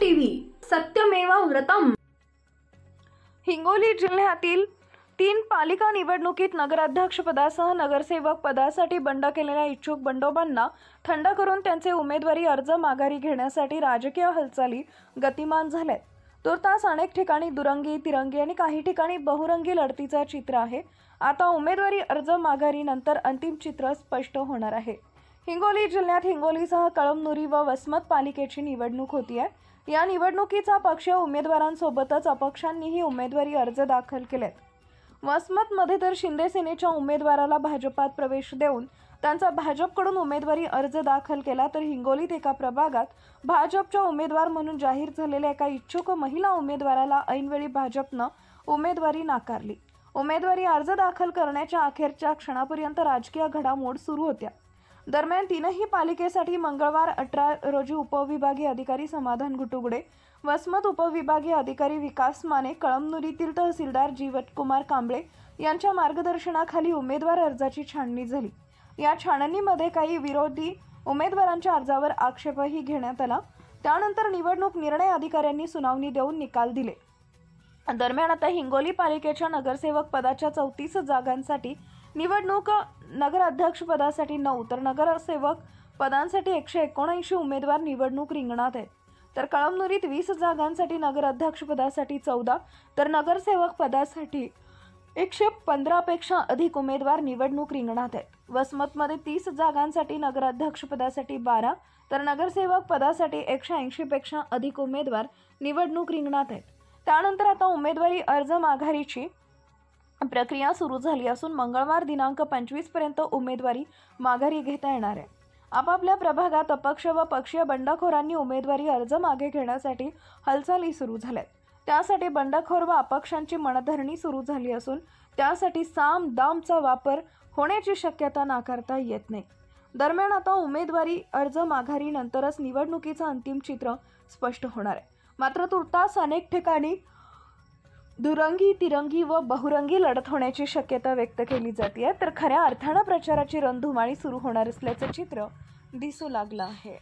TV सत्यमेव व्रतम। हिंगोली जिल्ह्यातील 3 पालिका निवडणुकीत नगराध्यक्ष पदासह नगरसेवक पदासाठी बंड केलेल्या इच्छुक बंडोबांना थंड करून त्यांचे उमेदवारी अर्ज माघारी घेण्यासाठी राजकीय हालचाली गतिमान झाल्यात। तुर्तास अनेक ठिकाणी दुरंगी तिरंगी आणि काही ठिकाणी बहुरंगी लढतीचा चित्र आहे। आता उमेदवारी अर्ज माघारी नंतर अंतिम चित्र स्पष्ट होणार आहे। हिंगोली जिल्ह्यात हिंगोलीसह कळमनुरी व वसमत पालिकेची निवडणूक होती आहे। या निवडणुकीचा पक्षीय उमेदवारांसोबतच अपक्षांनीही उमेदवारी अर्ज दाखल केलेत। वसमतमध्ये तर शिंदे सेनेच्या उमेदवाराला भाजपात प्रवेश देऊन त्यांचा भाजपकडून उमेदवारी अर्ज दाखल केला, तर हिंगोलीत एका प्रभागात भाजपच्या उमेदवार म्हणून जाहीर झालेल्या एका इच्छुक महिला उमेदवाराला ऐनवेळी भाजपनं उमेदवारी नाकारली। उमेदवारी अर्ज दाखल करण्याच्या अखेरच्या क्षणापर्यंत राजकीय घडामोड सुरू होत्या। दरम्यान तीनही पालिकेसाठी मंगळवार 18 रोजी उपविभागीय अधिकारी समाधान गुटुगडे, वसमत उपविभागीय अधिकारी विकास माने, कळमनुरीतील तहसीलदार जीवतकुमार कांबळे यांच्या मार्गदर्शनाखाली उमेदवार अर्जाची छाननी झाली। या छाननीमध्ये काही विरोधी उमेदवारांच्या अर्जावर आक्षेपही घेण्यात आला। त्यानंतर निवडणूक निर्णय अधिकाऱ्यांनी सुनावणी देऊन निकाल दिले। दरम्यान आता हिंगोली पालिकेच्या नगरसेवक पदाच्या 34 जागांसाठी निवडणूक, नगराध्यक्ष पदासाठी 9 तर नगरसेवक पदांसाठी 179 उमेदवार निवडणूक रिंगणात आहेत। तर कळमनुरीत 20 जागांसाठी नगराध्यक्ष पदासाठी 14 तर नगरसेवक पदासाठी 115 पेक्षा अधिक उमेदवार निवडणूक रिंगणात आहेत। वसमतमध्ये 30 जागांसाठी नगराध्यक्ष पदासाठी 12 तर नगरसेवक पदासाठी 180 पेक्षा अधिक उमेदवार निवडणूक रिंगणात आहेत। त्यानंतर आता उमेदवारी अर्ज माघारीची प्रक्रिया सुरू झाली असून मंगळवार दिनांक 25 पर्यंत उमेदवारी माघारी घेता येणार आहे। आपापल्या प्रभागात अपक्ष व पक्षीय बंडखोरांनी उमेदवारी अर्ज मागे घेण्यासाठी हालचाली सुरू झाल्यात। त्यासाठी बंडखोर व अपक्षांची मनधरणी सुरू झाली असून त्यासाठी साम दामचा वापर होण्याची शक्यता नाकारता येत नाही। दरम्यान आता उमेदवारी अर्ज माघारी नंतरच निवडणुकीचं अंतिम चित्र स्पष्ट होणार आहे। मात्र तुर्तास अनेक ठिकाणी दुरंगी तिरंगी व बहुरंगी लढत होण्याची शक्यता व्यक्त केली जाते, तर खऱ्या अर्थानं प्रचाराची रणधुमाळी सुरू होणार असल्याचं चित्र दिसू लागलं आहे।